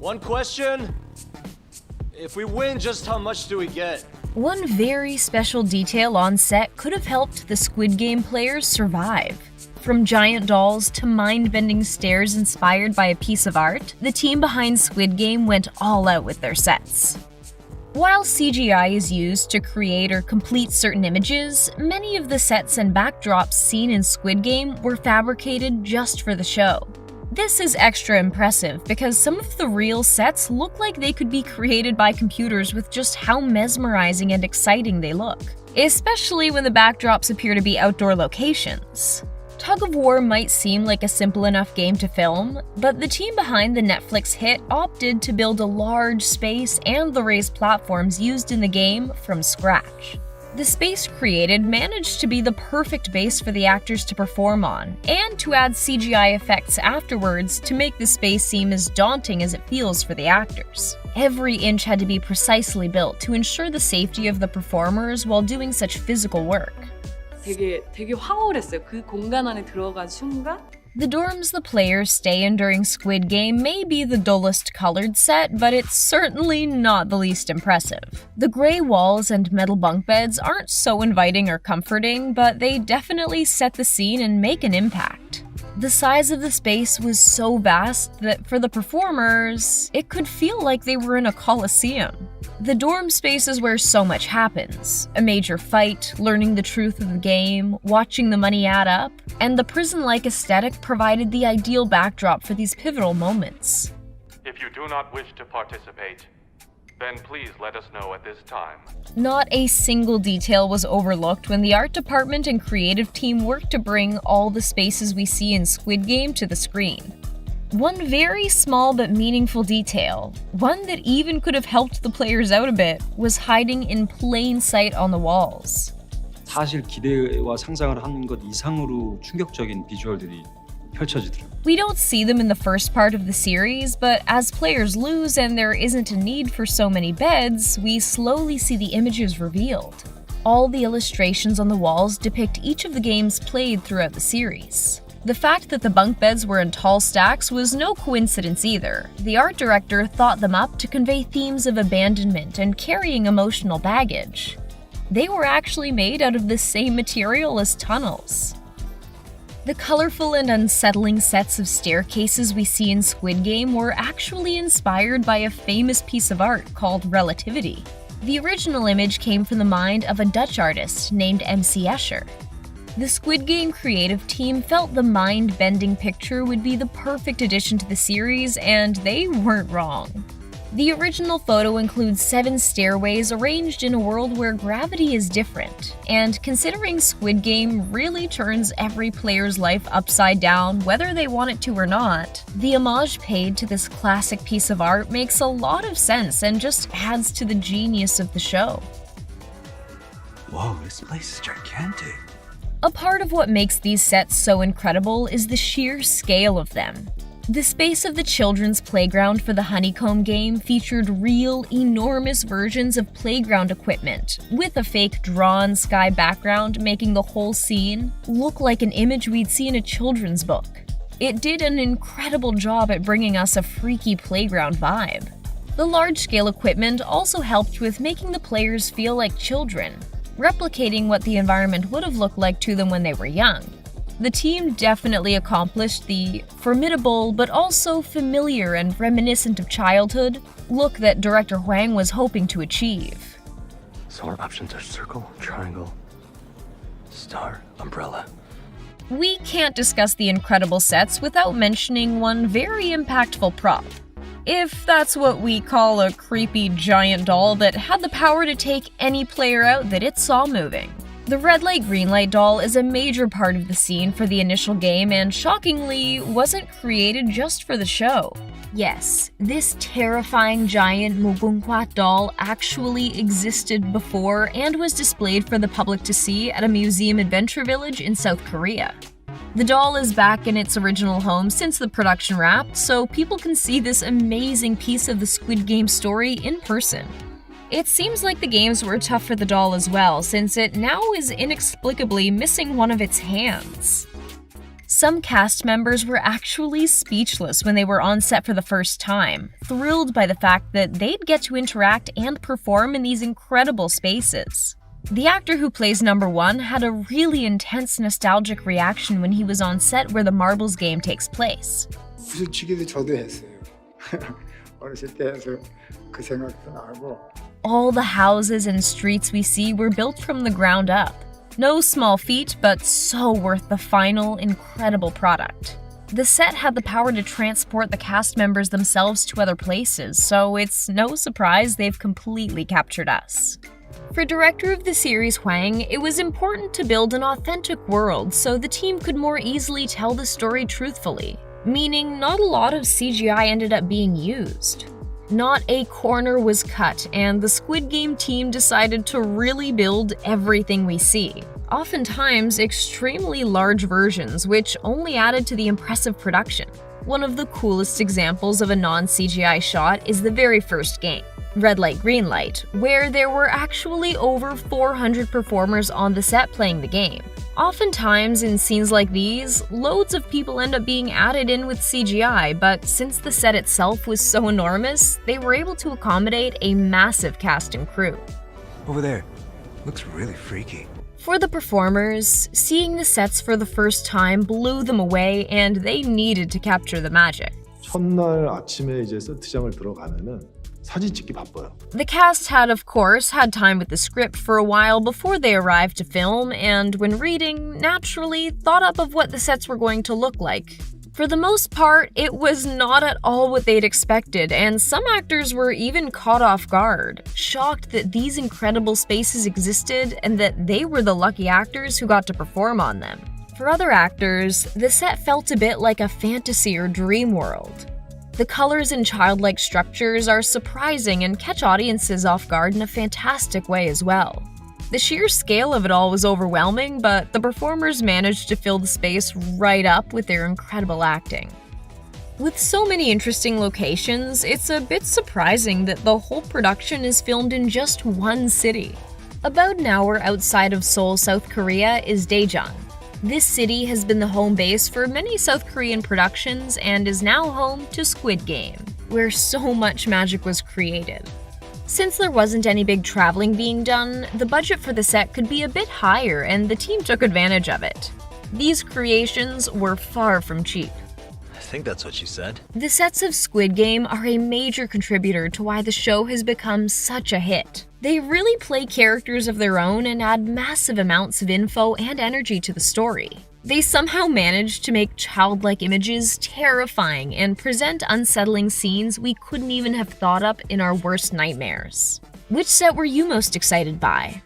One question. If we win, just how much do we get? One very special detail on set could have helped the Squid Game players survive. From giant dolls to mind-bending stairs inspired by a piece of art, the team behind Squid Game went all out with their sets. While CGI is used to create or complete certain images, many of the sets and backdrops seen in Squid Game were fabricated just for the show. This is extra impressive because some of the real sets look like they could be created by computers with just how mesmerizing and exciting they look, especially when the backdrops appear to be outdoor locations. Tug of War might seem like a simple enough game to film, but the team behind the Netflix hit opted to build a large space and the raised platforms used in the game from scratch. The space created managed to be the perfect base for the actors to perform on, and to add CGI effects afterwards to make the space seem as daunting as it feels for the actors. Every inch had to be precisely built to ensure the safety of the performers while doing such physical work. 되게 황홀했어요. 그 공간 안에 들어간 순간 The dorms the players stay in during Squid Game may be the dullest colored set, but it's certainly not the least impressive. The gray walls and metal bunk beds aren't so inviting or comforting, but they definitely set the scene and make an impact. The size of the space was so vast that for the performers, it could feel like they were in a coliseum. The dorm space is where so much happens. A major fight, learning the truth of the game, watching the money add up, and the prison-like aesthetic provided the ideal backdrop for these pivotal moments. If you do not wish to participate, then please let us know at this time. Not a single detail was overlooked when the art department and creative team worked to bring all the spaces we see in Squid Game to the screen. One very small but meaningful detail, one that even could have helped the players out a bit, was hiding in plain sight on the walls. 사실 기대와 상상을 하는 것 이상으로 충격적인 비주얼들이 펼쳐지더라고요. We don't see them in the first part of the series, but as players lose and there isn't a need for so many beds, we slowly see the images revealed. All the illustrations on the walls depict each of the games played throughout the series. The fact that the bunk beds were in tall stacks was no coincidence either. The art director thought them up to convey themes of abandonment and carrying emotional baggage. They were actually made out of the same material as tunnels. The colorful and unsettling sets of staircases we see in Squid Game were actually inspired by a famous piece of art called Relativity. The original image came from the mind of a Dutch artist named MC Escher. The Squid Game creative team felt the mind-bending picture would be the perfect addition to the series, and they weren't wrong. The original photo includes 7 stairways arranged in a world where gravity is different, and considering Squid Game really turns every player's life upside down whether they want it to or not, the homage paid to this classic piece of art makes a lot of sense and just adds to the genius of the show. Whoa, this place is gigantic. A part of what makes these sets so incredible is the sheer scale of them. The space of the children's playground for the Honeycomb game featured real, enormous versions of playground equipment, with a fake drawn sky background making the whole scene look like an image we'd see in a children's book. It did an incredible job at bringing us a freaky playground vibe. The large-scale equipment also helped with making the players feel like children, replicating what the environment would have looked like to them when they were young. The team definitely accomplished the formidable but also familiar and reminiscent of childhood look that director Hwang was hoping to achieve. So our options are circle, triangle, star, umbrella. We can't discuss the incredible sets without mentioning one very impactful prop. If that's what we call a creepy giant doll that had the power to take any player out that it saw moving. The red light, green light doll is a major part of the scene for the initial game and shockingly wasn't created just for the show. Yes, this terrifying giant mugunghwa doll actually existed before and was displayed for the public to see at a museum adventure village in South Korea. The doll is back in its original home since the production wrapped, so people can see this amazing piece of the Squid Game story in person. It seems like the games were tough for the doll as well, since it now is inexplicably missing one of its hands. Some cast members were actually speechless when they were on set for the first time, thrilled by the fact that they'd get to interact and perform in these incredible spaces. The actor who plays number 1 had a really intense nostalgic reaction when he was on set where the marbles game takes place. 구슬치기도 저도 했어요. 어렸을 때 해서 그 생각도 나고. All the houses and streets we see were built from the ground up. No small feat, but so worth the final, incredible product. The set had the power to transport the cast members themselves to other places, so it's no surprise they've completely captured us. For director of the series Hwang, it was important to build an authentic world so the team could more easily tell the story truthfully, meaning not a lot of CGI ended up being used. Not a corner was cut, and the Squid Game team decided to really build everything we see. Oftentimes, extremely large versions, which only added to the impressive production. One of the coolest examples of a non-CGI shot is the very first game, Red Light, Green Light, where there were actually over 400 performers on the set playing the game. Oftentimes, in scenes like these, loads of people end up being added in with CGI, but since the set itself was so enormous, they were able to accommodate a massive cast and crew. Over there. Looks really freaky. For the performers, seeing the sets for the first time blew them away and they needed to capture the magic. 첫날 아침에 이제 세트장을 들어가면은 사진 찍기 바빠요. The cast had, of course, had time with the script for a while before they arrived to film, and when reading, naturally thought up of what the sets were going to look like. For the most part, it was not at all what they'd expected, and some actors were even caught off guard, shocked that these incredible spaces existed and that they were the lucky actors who got to perform on them. For other actors, the set felt a bit like a fantasy or dream world. The colors and childlike structures are surprising and catch audiences off guard in a fantastic way as well. The sheer scale of it all was overwhelming, but the performers managed to fill the space right up with their incredible acting. With so many interesting locations, it's a bit surprising that the whole production is filmed in just one city. About an hour outside of Seoul, South Korea is Daejeon. This city has been the home base for many South Korean productions and is now home to Squid Game, where so much magic was created. Since there wasn't any big traveling being done, the budget for the set could be a bit higher and the team took advantage of it. These creations were far from cheap. I think that's what you said. The sets of Squid Game are a major contributor to why the show has become such a hit. They really play characters of their own and add massive amounts of info and energy to the story. They somehow managed to make childlike images terrifying and present unsettling scenes we couldn't even have thought up in our worst nightmares. Which set were you most excited by?